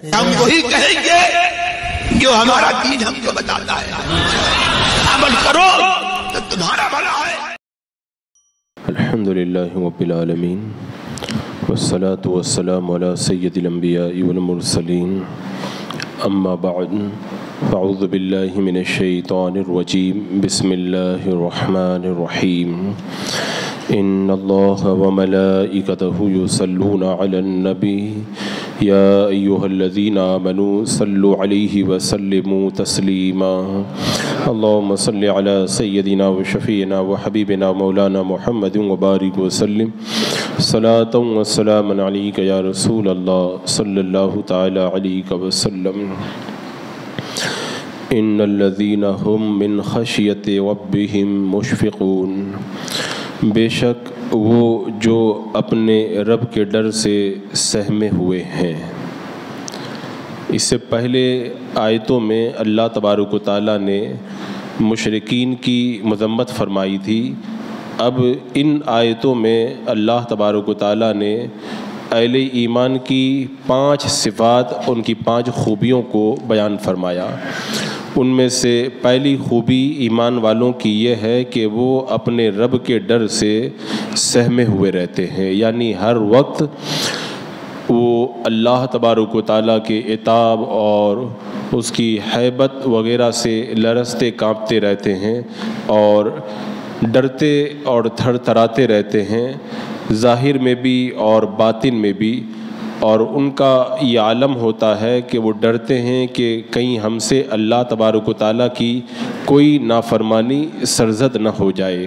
ہم وہی کہیں گے جو ہمارا دین ہم کو بتاتا ہے، عمل کرو تو تمہارا بھلا ہے۔ الحمدللہ رب العالمین والصلاة والسلام علی سید الانبیاء والمرسلین، اما بعد فاعوذ باللہ من الشیطان الرجیم، بسم اللہ الرحمن الرحیم۔ ان اللہ وملائکتہ یصلون علی النبی یا ایہا الذین آمنوا صلوا علیہ وسلموا تسلیما۔ اللہم صل علی سیدنا و شفیعنا و حبیبنا مولانا محمد وبارک وسلم صلاۃ و سلام علیک یا رسول اللہ صلی اللہ تعالی علیہ وسلم۔ ان الذین هم من خشیت ربهم مشفقون، بے شک وہ جو اپنے رب کے ڈر سے سہمے ہوئے ہیں۔ اس سے پہلے آیتوں میں اللہ تبارک و تعالیٰ نے مشرکین کی مذمت فرمائی تھی، اب ان آیتوں میں اللہ تبارک و تعالیٰ نے اہل ایمان کی 5 صفات، ان کی 5 خوبیوں کو بیان فرمایا۔ ان میں سے پہلی خوبی ایمان والوں کی یہ ہے کہ وہ اپنے رب کے ڈر سے سہمے ہوئے رہتے ہیں، یعنی ہر وقت وہ اللہ تبارک و تعالیٰ کے عتاب اور اس کی ہیبت وغیرہ سے لرزتے کانپتے رہتے ہیں اور ڈرتے اور تھر تھراتے رہتے ہیں، ظاہر میں بھی اور باطن میں بھی۔ اور ان کا یہ عالم ہوتا ہے کہ وہ ڈرتے ہیں کہ کہیں ہم سے اللہ تبارک و تعالیٰ کی کوئی نافرمانی سرزد نہ ہو جائے۔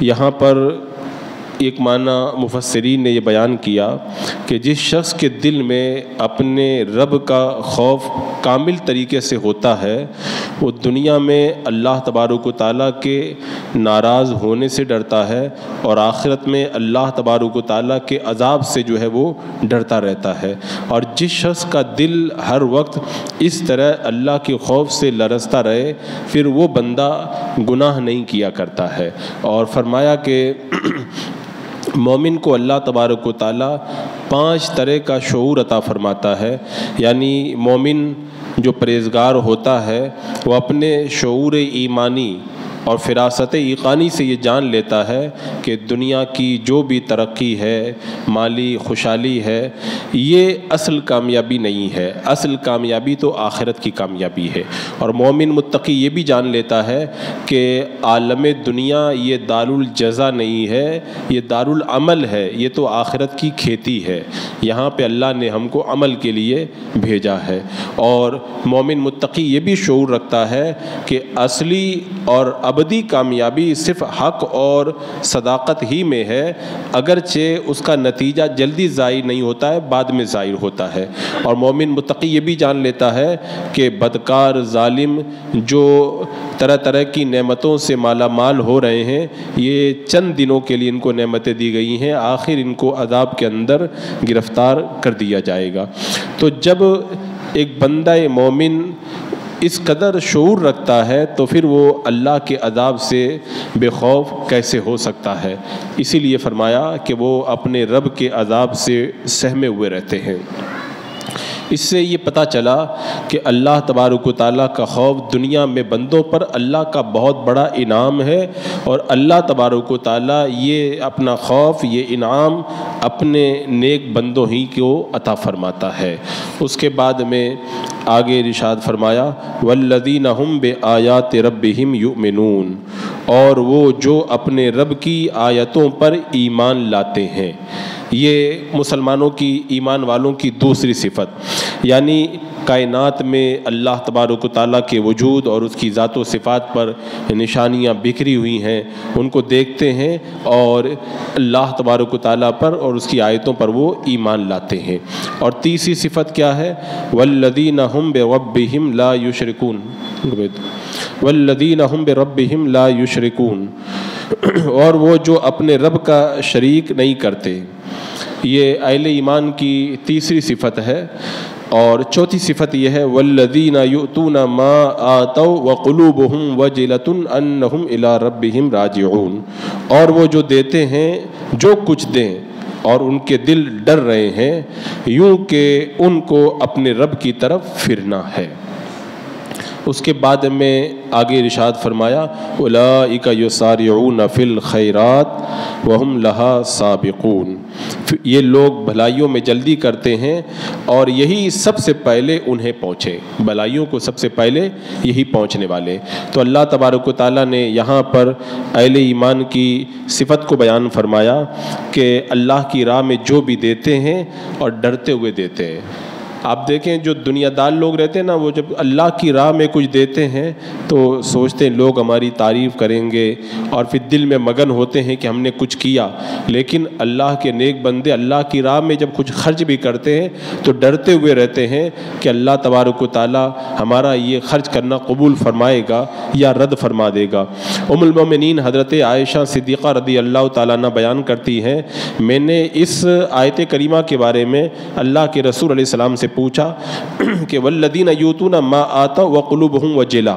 یہاں پر ایک معنی مفسرین نے یہ بیان کیا کہ جس شخص کے دل میں اپنے رب کا خوف کامل طریقے سے ہوتا ہے، وہ دنیا میں اللہ تبارک و تعالیٰ کے ناراض ہونے سے ڈرتا ہے اور آخرت میں اللہ تبارک و تعالیٰ کے عذاب سے جو ہے وہ ڈرتا رہتا ہے۔ اور جس شخص کا دل ہر وقت اس طرح اللہ کے خوف سے لرزتا رہے، پھر وہ بندہ گناہ نہیں کیا کرتا ہے۔ اور فرمایا کہ مومن کو اللہ تبارک و تعالیٰ 5 طرح کا شعور عطا فرماتا ہے، یعنی مومن جو پرہیزگار ہوتا ہے وہ اپنے شعور ایمانی اور فراست ایقانی سے یہ جان لیتا ہے کہ دنیا کی جو بھی ترقی ہے، مالی خوشحالی ہے، یہ اصل کامیابی نہیں ہے، اصل کامیابی تو آخرت کی کامیابی ہے۔ اور مومن متقی یہ بھی جان لیتا ہے کہ عالم دنیا یہ دارالجزا نہیں ہے، یہ دارالعمل ہے، یہ تو آخرت کی کھیتی ہے، یہاں پہ اللہ نے ہم کو عمل کے لیے بھیجا ہے۔ اور مومن متقی یہ بھی شعور رکھتا ہے کہ اصلی اور ابدی کامیابی صرف حق اور صداقت ہی میں ہے، اگرچہ اس کا نتیجہ جلدی ظاہر نہیں ہوتا ہے، بعد میں ظاہر ہوتا ہے۔ اور مومن متقی یہ بھی جان لیتا ہے کہ بدکار ظالم جو طرح طرح کی نعمتوں سے مالا مال ہو رہے ہیں، یہ چند دنوں کے لیے ان کو نعمتیں دی گئی ہیں، آخر ان کو عذاب کے اندر گرفتار کر دیا جائے گا۔ تو جب ایک بندہ مومن اس قدر شعور رکھتا ہے تو پھر وہ اللہ کے عذاب سے بے خوف کیسے ہو سکتا ہے؟ اسی لیے فرمایا کہ وہ اپنے رب کے عذاب سے سہمے ہوئے رہتے ہیں۔ اس سے یہ پتہ چلا کہ اللہ تبارک و تعالیٰ کا خوف دنیا میں بندوں پر اللہ کا بہت بڑا انعام ہے، اور اللہ تبارک و تعالیٰ یہ اپنا خوف، یہ انعام اپنے نیک بندوں ہی کو عطا فرماتا ہے۔ اس کے بعد میں آگے ارشاد فرمایا والذین هم بآیات ربهم یؤمنون، اور وہ جو اپنے رب کی آیتوں پر ایمان لاتے ہیں۔ یہ مسلمانوں کی، ایمان والوں کی دوسری صفت، یعنی کائنات میں اللہ تبارک و تعالیٰ کے وجود اور اس کی ذات و صفات پر نشانیاں بکھری ہوئی ہیں، ان کو دیکھتے ہیں اور اللہ تبارک و تعالیٰ پر اور اس کی آیتوں پر وہ ایمان لاتے ہیں۔ اور تیسری صفت کیا ہے؟ والذین هم بربهم لا یشرکون، والذین هم بربهم لا یشرکون، اور وہ جو اپنے رب کا شریک نہیں کرتے۔ یہ اہل ایمان کی تیسری صفت ہے۔ اور چوتھی صفت یہ ہے والذین یؤتون ما آتوا وقلوبهم وجلۃ انہم الی ربہم راجعون، اور وہ جو دیتے ہیں جو کچھ دیں اور ان کے دل ڈر رہے ہیں یوں کہ ان کو اپنے رب کی طرف پھرنا ہے۔ اس کے بعد میں آگے ارشاد فرمایا اولئک یسارعون فی الخیرات وہم لہا سابقون، یہ لوگ بھلائیوں میں جلدی کرتے ہیں اور یہی سب سے پہلے انہیں پہنچے، بھلائیوں کو سب سے پہلے یہی پہنچنے والے۔ تو اللہ تبارک و تعالیٰ نے یہاں پر اہل ایمان کی صفت کو بیان فرمایا کہ اللہ کی راہ میں جو بھی دیتے ہیں اور ڈرتے ہوئے دیتے ہیں۔ آپ دیکھیں جو دنیا دار لوگ رہتے ہیں نا، وہ جب اللہ کی راہ میں کچھ دیتے ہیں تو سوچتے ہیں لوگ ہماری تعریف کریں گے اور پھر دل میں مگن ہوتے ہیں کہ ہم نے کچھ کیا، لیکن اللہ کے نیک بندے اللہ کی راہ میں جب کچھ خرچ بھی کرتے ہیں تو ڈرتے ہوئے رہتے ہیں کہ اللہ تبارک و تعالی ہمارا یہ خرچ کرنا قبول فرمائے گا یا رد فرما دے گا۔ ام المومنین حضرت عائشہ صدیقہ رضی اللہ تعالیٰ عنہ بیان کرتی ہیں، میں نے اس آیت کریمہ کے بارے میں اللہ کے رسول علیہ السلام سے پوچھا کہ والذین یؤتون ما آتوا وقلوبہم وجلہ،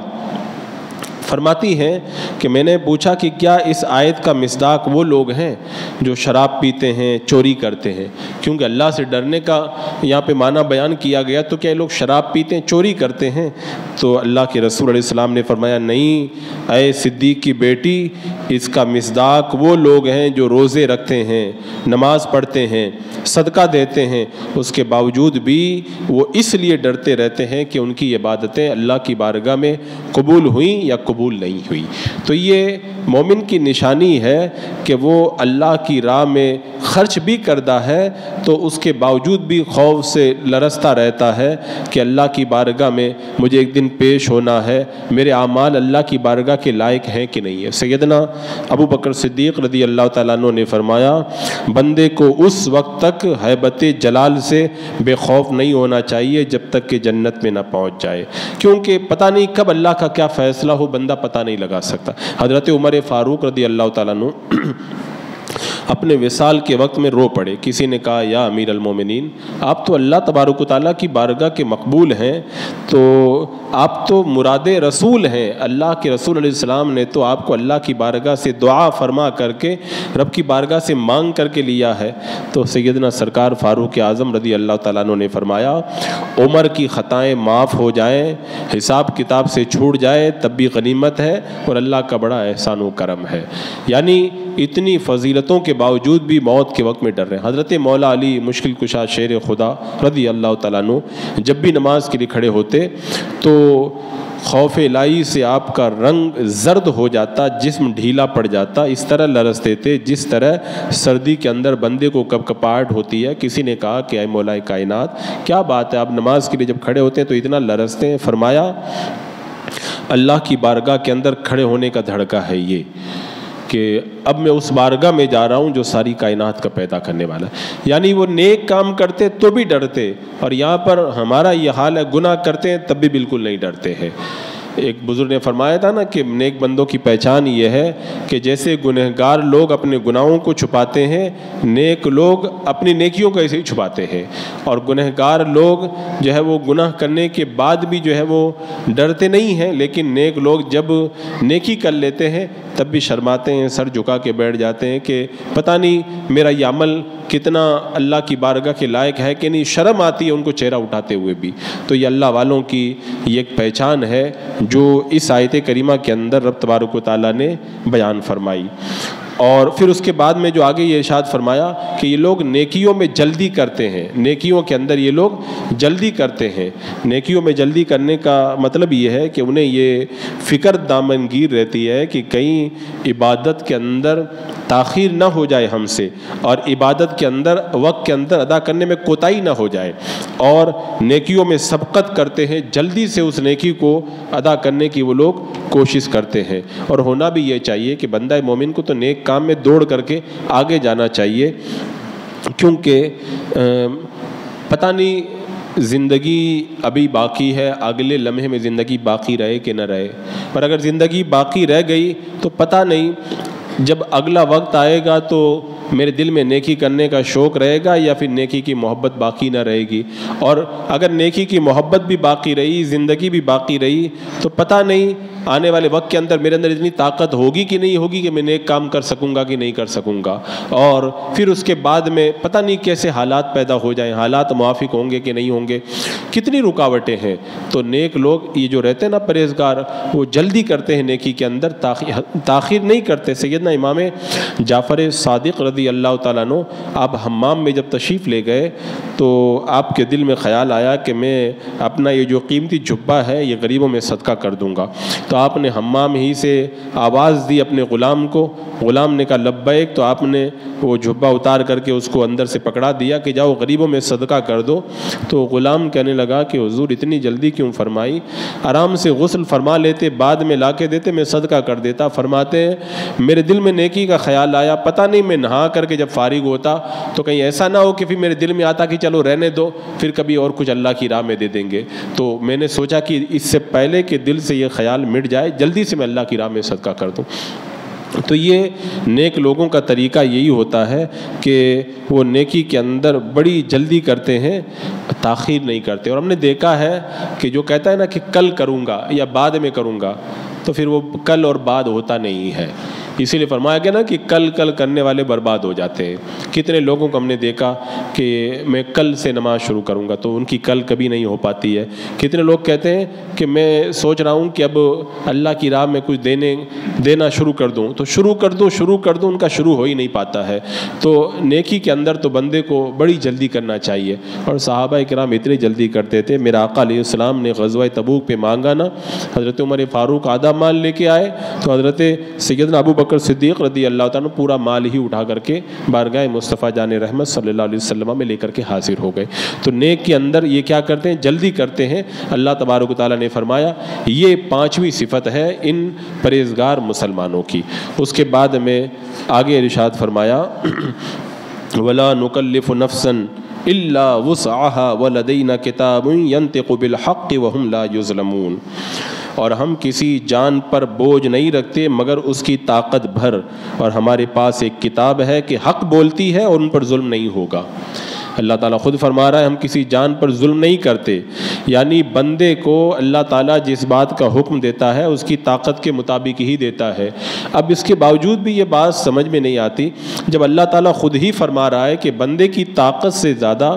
فرماتی ہیں کہ میں نے پوچھا کہ کیا اس آیت کا مصداق وہ لوگ ہیں جو شراب پیتے ہیں، چوری کرتے ہیں؟ کیونکہ اللہ سے ڈرنے کا یہاں پہ معنی بیان کیا گیا، تو کیا لوگ شراب پیتے ہیں، چوری کرتے ہیں؟ تو اللہ کے رسول علیہ السلام نے فرمایا نہیں اے صدیق کی بیٹی، اس کا مصداق وہ لوگ ہیں جو روزے رکھتے ہیں، نماز پڑھتے ہیں، صدقہ دیتے ہیں، اس کے باوجود بھی وہ اس لیے ڈرتے رہتے ہیں کہ ان کی عبادتیں اللہ کی بارگاہ میں قبول ہوئیں یا قبول نہیں ہوئی۔ تو یہ مومن کی نشانی ہے کہ وہ اللہ کی راہ میں خرچ بھی کرتا ہے تو اس کے باوجود بھی خوف سے لرزتا رہتا ہے کہ اللہ کی بارگاہ میں مجھے ایک دن پیش ہونا ہے، میرے اعمال اللہ کی بارگاہ کے لائق ہیں کہ نہیں ہے۔ سیدنا ابو بکر صدیق رضی اللہ تعالیٰ عنہ نے فرمایا بندے کو اس وقت تک ہیبت جلال سے بے خوف نہیں ہونا چاہیے جب تک کہ جنت میں نہ پہنچ جائے، کیونکہ پتہ نہیں کب اللہ کا کیا فیصلہ ہو، بندہ پتہ نہیں لگا سکتا۔ حضرت عمر فاروق رضی اللہ تعالیٰ عنہ اپنے وصال کے وقت میں رو پڑے۔ کسی نے کہا یا امیر المومنین، آپ تو اللہ تبارک و تعالیٰ کی بارگاہ کے مقبول ہیں، تو آپ تو مراد رسول ہیں، اللہ کے رسول علیہ السلام نے تو آپ کو اللہ کی بارگاہ سے دعا فرما کر کے رب کی بارگاہ سے مانگ کر کے لیا ہے۔ تو سیدنا سرکار فاروق اعظم رضی اللہ تعالیٰ عنہ نے فرمایا عمر کی خطائیں معاف ہو جائیں، حساب کتاب سے چھوٹ جائے تب بھی غنیمت ہے، اور اللہ کا بڑا احسان و کرم ہے۔ یعنی اتنی فضیلتوں کے باوجود بھی موت کے وقت میں ڈر رہے ہیں۔ حضرت مولا علی مشکل کشا شیر خدا رضی اللہ تعالیٰ عنہ جب بھی نماز کے لیے کھڑے ہوتے تو خوف الہی سے آپ کا رنگ زرد ہو جاتا، جسم ڈھیلا پڑ جاتا، اس طرح لرزتے تھے جس طرح سردی کے اندر بندے کو کپکپاہٹ ہوتی ہے۔ کسی نے کہا کہ اے مولا کائنات کیا بات ہے، آپ نماز کے لیے جب کھڑے ہوتے ہیں تو اتنا لرزتے ہیں؟ فرمایا اللہ کی بارگاہ کے اندر کھڑے ہونے کا دھڑکا ہے یہ کہ اب میں اس بارگاہ میں جا رہا ہوں جو ساری کائنات کا پیدا کرنے والا ہے۔ یعنی وہ نیک کام کرتے تو بھی ڈرتے، اور یہاں پر ہمارا یہ حال ہے گناہ کرتے ہیں تب بھی بالکل نہیں ڈرتے ہیں۔ ایک بزرگ نے فرمایا تھا نا کہ نیک بندوں کی پہچان یہ ہے کہ جیسے گنہگار لوگ اپنے گناہوں کو چھپاتے ہیں، نیک لوگ اپنی نیکیوں کو ایسے ہی چھپاتے ہیں، اور گنہگار لوگ جو ہے وہ گناہ کرنے کے بعد بھی جو ہے وہ ڈرتے نہیں ہیں، لیکن نیک لوگ جب نیکی کر لیتے ہیں تب بھی شرماتے ہیں، سر جھکا کے بیٹھ جاتے ہیں کہ پتہ نہیں میرا یہ عمل کتنا اللہ کی بارگاہ کے لائق ہے کہ نہیں، شرم آتی ہے ان کو چہرہ اٹھاتے ہوئے بھی۔ تو یہ اللہ والوں کی یہ ایک پہچان ہے جو اس آیت کریمہ کے اندر رب تبارک و تعالیٰ نے بیان فرمائی۔ اور پھر اس کے بعد میں جو آگے یہ ارشاد فرمایا کہ یہ لوگ نیکیوں میں جلدی کرتے ہیں، نیکیوں کے اندر یہ لوگ جلدی کرتے ہیں۔ نیکیوں میں جلدی کرنے کا مطلب یہ ہے کہ انہیں یہ فکر دامنگیر رہتی ہے کہ کہیں عبادت کے اندر تاخیر نہ ہو جائے ہم سے، اور عبادت کے اندر وقت کے اندر ادا کرنے میں کوتاہی نہ ہو جائے، اور نیکیوں میں سبقت کرتے ہیں، جلدی سے اس نیکی کو ادا کرنے کی وہ لوگ کوشش کرتے ہیں۔ اور ہونا بھی یہ چاہیے کہ بندہ مومن کو تو نیک کام میں دوڑ کر کے آگے جانا چاہیے، کیونکہ پتہ نہیں زندگی ابھی باقی ہے، اگلے لمحے میں زندگی باقی رہے کہ نہ رہے، پر اگر زندگی باقی رہ گئی تو پتہ نہیں جب اگلا وقت آئے گا تو میرے دل میں نیکی کرنے کا شوق رہے گا یا پھر نیکی کی محبت باقی نہ رہے گی۔ اور اگر نیکی کی محبت بھی باقی رہی، زندگی بھی باقی رہی، تو پتہ نہیں آنے والے وقت کے اندر میرے اندر اتنی طاقت ہوگی کہ نہیں ہوگی کہ میں نیک کام کر سکوں گا کہ نہیں کر سکوں گا، اور پھر اس کے بعد میں پتہ نہیں کیسے حالات پیدا ہو جائیں، حالات موافق ہوں گے کہ نہیں ہوں گے، کتنی رکاوٹیں ہیں۔ تو نیک لوگ یہ جو رہتے ہیں نا پرہیزگار، وہ جلدی کرتے ہیں نیکی کے اندر، تاخیر نہیں کرتے۔ سیدنا امام جعفر صادق رضی اللہ تعالیٰ عنہ آپ حمام میں جب تشریف لے گئے تو آپ کے دل میں خیال آیا کہ میں اپنا یہ جو قیمتی جبہ ہے یہ غریبوں میں صدقہ کر دوں گا۔ تو آپ نے حمام ہی سے آواز دی اپنے غلام کو، غلام نے کہا لبیک، تو آپ نے وہ جبہ اتار کر کے اس کو اندر سے پکڑا دیا کہ جاؤ غریبوں میں صدقہ کر دو۔ تو غلام کہنے لگا کہ حضور اتنی جلدی کیوں فرمائی، آرام سے غسل فرما لیتے، بعد میں لا کے دیتے، میں صدقہ کر دیتا۔ فرماتے ہیں میرے دل میں نیکی کا خیال آیا، پتہ نہیں میں نہا کر کے جب فارغ ہوتا تو کہیں ایسا نہ ہو کہ پھر میرے دل میں آتا کہ چلو رہنے دو، پھر کبھی اور کچھ اللہ کی راہ میں دے دیں گے۔ تو میں نے سوچا کہ اس سے پہلے کہ دل سے یہ خیال مٹ جائے، جلدی سے میں اللہ کی راہ میں صدقہ کر دوں۔ تو یہ نیک لوگوں کا طریقہ یہی ہوتا ہے کہ وہ نیکی کے اندر بڑی جلدی کرتے ہیں، تاخیر نہیں کرتے۔ اور ہم نے دیکھا ہے کہ جو کہتا ہے نا کہ کل کروں گا یا بعد میں کروں گا، تو پھر وہ کل اور بعد ہوتا نہیں ہے۔ اسی لیے فرمایا گیا نا کہ کل کرنے والے برباد ہو جاتے ہیں۔ کتنے لوگوں کو ہم نے دیکھا کہ میں کل سے نماز شروع کروں گا، تو ان کی کل کبھی نہیں ہو پاتی ہے۔ کتنے لوگ کہتے ہیں کہ میں سوچ رہا ہوں کہ اب اللہ کی راہ میں کچھ دینا شروع کر دوں، تو شروع کر دوں، ان کا شروع ہو ہی نہیں پاتا ہے۔ تو نیکی کے اندر تو بندے کو بڑی جلدی کرنا چاہیے، اور صحابہ کرام اتنی جلدی کرتے تھے۔ میرا آقا علیہ السلام نے غزوہ تبوک پہ مانگا نا، حضرت عمر فاروق آدھا مال لے کے آئے، تو حضرت سیدنا ابو بکر صدیق رضی اللہ تعالیٰ پورا مال ہی اٹھا کر کے بارگاہ مصطفیٰ جان رحمت صلی اللہ علیہ وسلم میں لے کر کے حاضر ہو گئے۔ تو نیک کے اندر یہ کیا کرتے ہیں، جلدی کرتے ہیں۔ اللہ تبارک و تعالیٰ نے فرمایا یہ 5ویں صفت ہے ان پرہیزگار مسلمانوں کی۔ اس کے بعد میں آگے ارشاد فرمایا وَلَا نُكَلِّفُ نَفْسًا إِلَّا وُسْعَهَا وَلَدَيْنَا كِتَابٌ يَنْطِقُ بِالْحَقِّ وَهُمْ لَا يُظْلَمُونَ۔ اور ہم کسی جان پر بوجھ نہیں رکھتے مگر اس کی طاقت بھر، اور ہمارے پاس ایک کتاب ہے کہ حق بولتی ہے اور ان پر ظلم نہیں ہوگا۔ اللہ تعالیٰ خود فرما رہا ہے ہم کسی جان پر ظلم نہیں کرتے، یعنی بندے کو اللہ تعالیٰ جس بات کا حکم دیتا ہے اس کی طاقت کے مطابق ہی دیتا ہے۔ اب اس کے باوجود بھی یہ بات سمجھ میں نہیں آتی، جب اللہ تعالیٰ خود ہی فرما رہا ہے کہ بندے کی طاقت سے زیادہ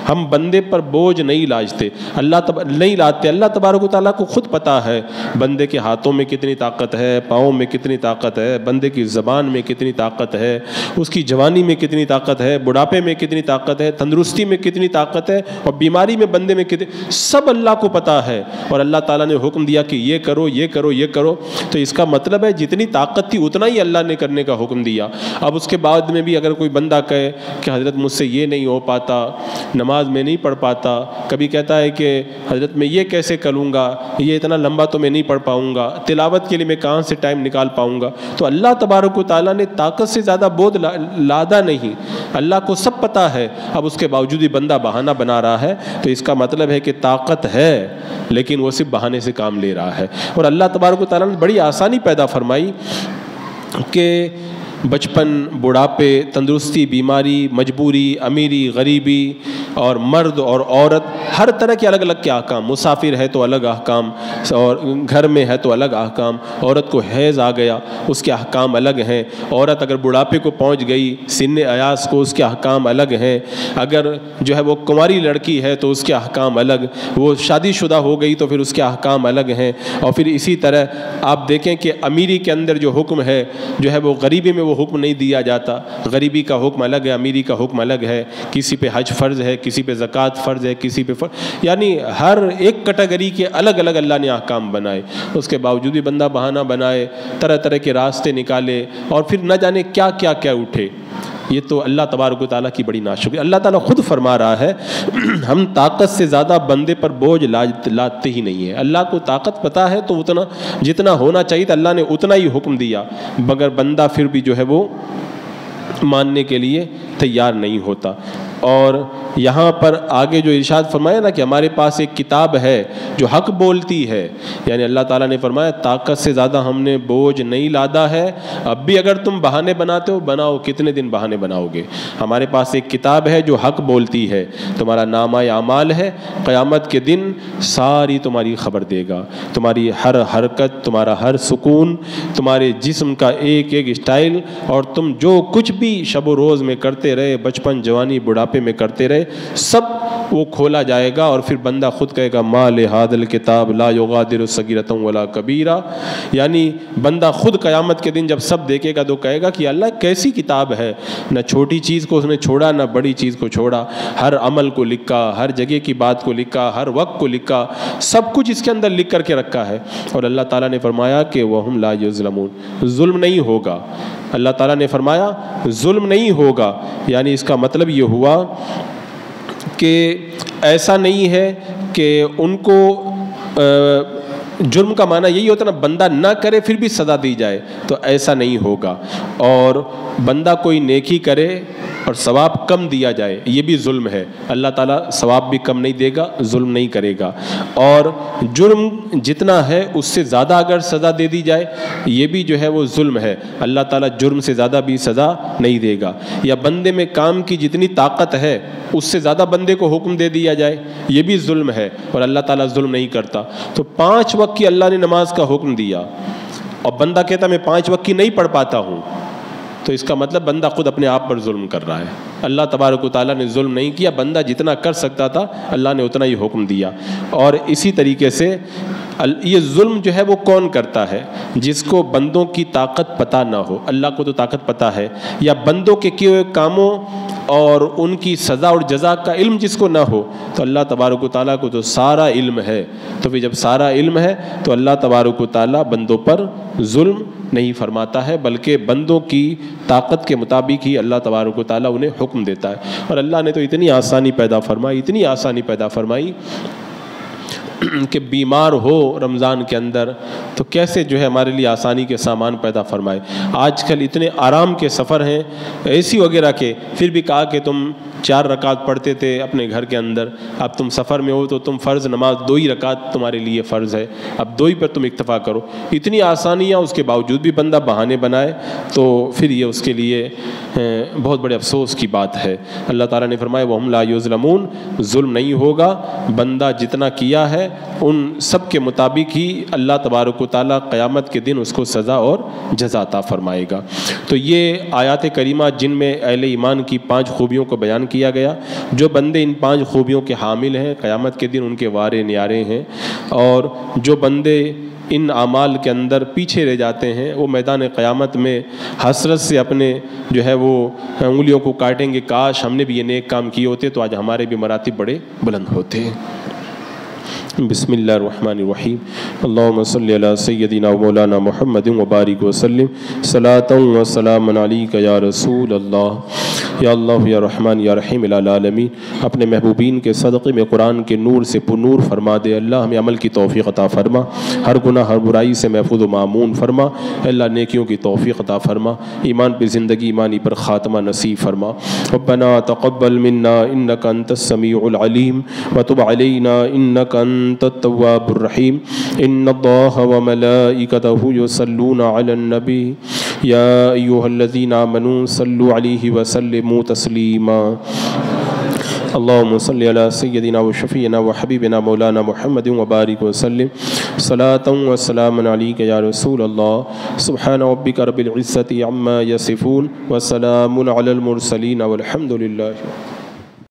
ہم بندے پر بوجھ نہیں لاجتے، نہیں لاتے۔ اللہ تبارک و تعالیٰ کو خود پتہ ہے بندے کے ہاتھوں میں کتنی طاقت ہے، پاؤں میں کتنی طاقت ہے، بندے کی زبان میں کتنی طاقت ہے، اس کی جوانی میں کتنی طاقت ہے، بڑھاپے میں کتنی طاقت ہے، تندرستی میں کتنی طاقت ہے، اور بیماری میں بندے میں کتنی، سب اللہ کو پتہ ہے۔ اور اللہ تعالیٰ نے حکم دیا کہ یہ کرو یہ کرو یہ کرو، تو اس کا مطلب ہے جتنی طاقت تھی اتنا ہی اللہ نے کرنے کا حکم دیا۔ اب اس کے بعد میں بھی اگر کوئی بندہ کہے کہ حضرت مجھ سے یہ نہیں ہو پاتا، نماز میں نہیں پڑھ پاتا، کبھی کہتا ہے کہ حضرت میں یہ کیسے کروں گا، یہ اتنا لمبا تو میں نہیں پڑھ پاؤں گا، تلاوت کے لیے میں کہاں سے ٹائم نکال پاؤں گا، تو اللہ تبارک و تعالیٰ نے طاقت سے زیادہ بوجھ لادا نہیں، اللہ کو سب پتہ ہے۔ اب اس کے باوجود ہی بندہ بہانہ بنا رہا ہے، تو اس کا مطلب ہے کہ طاقت ہے لیکن وہ صرف بہانے سے کام لے رہا ہے۔ اور اللہ تبارک و تعالیٰ نے بڑی آسانی پیدا فرمائی کہ بچپن، بڑھاپے، تندرستی، بیماری، مجبوری، امیری، غریبی، اور مرد اور عورت، ہر طرح کے الگ الگ کے احکام، مسافر ہے تو الگ احکام، اور گھر میں ہے تو الگ احکام، عورت کو حیض آ گیا اس کے احکام الگ ہیں، عورت اگر بڑھاپے کو پہنچ گئی سن ایاس کو اس کے احکام الگ ہیں، اگر جو ہے وہ کنواری لڑکی ہے تو اس کے احکام الگ، وہ شادی شدہ ہو گئی تو پھر اس کے احکام الگ ہیں۔ اور پھر اسی طرح آپ دیکھیں کہ امیری کے اندر جو حکم ہے، جو ہے وہ غریبی میں وہ حکم نہیں دیا جاتا، غریبی کا حکم الگ ہے، امیری کا حکم الگ ہے، کسی پہ حج فرض ہے، کسی پہ زکوٰۃ فرض ہے، کسی پہ یعنی ہر ایک کیٹیگری کے الگ الگ اللہ نے احکام بنائے۔ اس کے باوجود بھی بندہ بہانہ بنائے، طرح طرح کے راستے نکالے، اور پھر نہ جانے کیا کیا کیا اٹھے۔ یہ تو اللہ تبارک و تعالیٰ کی بڑی ناشکری۔ اللہ تعالیٰ خود فرما رہا ہے ہم طاقت سے زیادہ بندے پر بوجھ لاتے ہی نہیں ہے۔ اللہ کو طاقت پتہ ہے تو اتنا جتنا ہونا چاہیے تھا اللہ نے اتنا ہی حکم دیا، مگر بندہ پھر بھی جو ہے وہ ماننے کے لیے تیار نہیں ہوتا۔ اور یہاں پر آگے جو ارشاد فرمایا نا کہ ہمارے پاس ایک کتاب ہے جو حق بولتی ہے، یعنی اللہ تعالیٰ نے فرمایا طاقت سے زیادہ ہم نے بوجھ نہیں لادا ہے، اب بھی اگر تم بہانے بناتے ہو بناؤ، کتنے دن بہانے بناؤ گے؟ ہمارے پاس ایک کتاب ہے جو حق بولتی ہے، تمہارا نامہ اعمال ہے، قیامت کے دن ساری تمہاری خبر دے گا، تمہاری ہر حرکت، تمہارا ہر سکون، تمہارے جسم کا ایک ایک اسٹائل، اور تم جو کچھ بھی شب و روز میں کرتے رہے، بچپن جوانی بڑھاپے میں کرتے رہے، سب وہ کھولا جائے گا، اور پھر بندہ خود کہے گا ما لہذا الکتاب لا یغادر صغیرۃ ولا کبیرہ، یعنی بندہ خود قیامت کے دن جب سب دیکھے گا تو کہے گا کہ اللہ کیسی کتاب ہے، نہ چھوٹی چیز کو اس نے چھوڑا نہ بڑی چیز کو چھوڑا، ہر عمل کو لکھا، ہر جگہ کی بات کو لکھا، ہر وقت کو لکھا، سب کچھ اس کے اندر لکھ کر کے رکھا ہے۔ اور اللہ تعالیٰ نے فرمایا کہ وَهُمْ لَا يُظْلَمُونَ، ظلم نہیں ہوگا۔ اللہ تعالیٰ نے فرمایا ظلم نہیں ہوگا، یعنی اس کا مطلب یہ ہوا کہ ایسا نہیں ہے کہ ان کو جرم کا معنی یہی ہوتا ہے نا بندہ نہ کرے پھر بھی سزا دی جائے، تو ایسا نہیں ہوگا، اور بندہ کوئی نیکی کرے اور ثواب کم دیا جائے یہ بھی ظلم ہے، اللہ تعالیٰ ثواب بھی کم نہیں دے گا، ظلم نہیں کرے گا، اور جرم جتنا ہے اس سے زیادہ اگر سزا دے دی جائے یہ بھی جو ہے وہ ظلم ہے، اللہ تعالیٰ جرم سے زیادہ بھی سزا نہیں دے گا، یا بندے میں کام کی جتنی طاقت ہے اس سے زیادہ بندے کو حکم دے دیا جائے یہ بھی ظلم ہے، اور اللہ تعالیٰ ظلم نہیں کرتا۔ تو 5 وقت کی اللہ نے نماز کا حکم دیا اور بندہ کہتا میں 5 وقت کی نہیں پڑھ پاتا ہوں، تو اس کا مطلب بندہ خود اپنے آپ پر ظلم کر رہا ہے۔ اللہ تبارک و تعالیٰ نے ظلم نہیں کیا، بندہ جتنا کر سکتا تھا اللہ نے اتنا ہی حکم دیا۔ اور اسی طریقے سے یہ ظلم جو ہے وہ کون کرتا ہے؟ جس کو بندوں کی طاقت پتہ نہ ہو، اللہ کو تو طاقت پتہ ہے، یا بندوں کے کیے ہوئے کاموں اور ان کی سزا اور جزا کا علم جس کو نہ ہو، تو اللہ تبارک و تعالیٰ کو تو سارا علم ہے، تو پھر جب سارا علم ہے تو اللہ تبارک و تعالیٰ بندوں پر ظلم نہیں فرماتا ہے، بلکہ بندوں کی طاقت کے مطابق ہی اللہ تبارک و تعالیٰ انہیں حکم دیتا ہے۔ اور اللہ نے تو اتنی آسانی پیدا فرمائی، اتنی آسانی پیدا فرمائی کہ بیمار ہو رمضان کے اندر تو کیسے جو ہے ہمارے لیے آسانی کے سامان پیدا فرمائے۔ آج کل اتنے آرام کے سفر ہیں اے سی وغیرہ کے، پھر بھی کہا کہ تم 4 رکعت پڑھتے تھے اپنے گھر کے اندر، اب تم سفر میں ہو تو تم فرض نماز 2 ہی رکعت تمہارے لیے فرض ہے، اب 2 ہی پر تم اکتفا کرو۔ اتنی آسانیاں اس کے باوجود بھی بندہ بہانے بنائے تو پھر یہ اس کے لیے بہت بڑے افسوس کی بات ہے۔ اللہ تعالیٰ نے فرمایا وَهُمْ لَا يُظْلَمُونَ، ظلم نہیں ہوگا، بندہ جتنا کیا ہے ان سب کے مطابق ہی اللہ تبارک و تعالیٰ قیامت کے دن اس کو سزا اور جزا عطا فرمائے گا۔ تو یہ آیات کریمہ جن میں اہل ایمان کی 5 خوبیوں کو بیان کیا گیا، جو بندے ان 5 خوبیوں کے حامل ہیں قیامت کے دن ان کے وارے نیارے ہیں، اور جو بندے ان اعمال کے اندر پیچھے رہ جاتے ہیں وہ میدان قیامت میں حسرت سے اپنے جو ہے وہ انگلیوں کو کاٹیں گے، کاش ہم نے بھی یہ نیک کام کیے ہوتے تو آج ہمارے بھی مراتب بڑے بلند ہوتے۔ بسم اللہ الرحمن الرحیم، اللہم صلی علی سیدنا و مولانا محمد وبارک وسلم، صلاۃ و سلام علیک یا رسول اللہ، یا اللہ یا رحمان یا رحیم العالمین۔ اپنے محبوبین کے صدقے میں قرآن کے نور سے پرنور فرما دے اللہ، ہمیں عمل کی توفیق عطا فرما، ہر گناہ ہر برائی سے محفوظ و معمون فرما اللہ، نیکیوں کی توفیق عطا فرما، ایمان پہ زندگی ایمانی پر خاتمہ نصیب فرما۔ ربنا تقبل منا انک انت السمیع العلیم وتب علینا انک انت التواب الرحیم، ان اللہ وملائکتہ یصلون علی النبی یا ایہا الذین آمنوا صلوا علیہ وسلموا تسلیما۔ اللہم صلی علی سیدنا و شفیعنا و حبیبنا مولانا محمد وبارک وسلم، صلاۃ و سلام علیک یا رسول اللہ، سبحان ربک رب العزۃ عما یصفون وسلام علی المرسلین والحمد للہ۔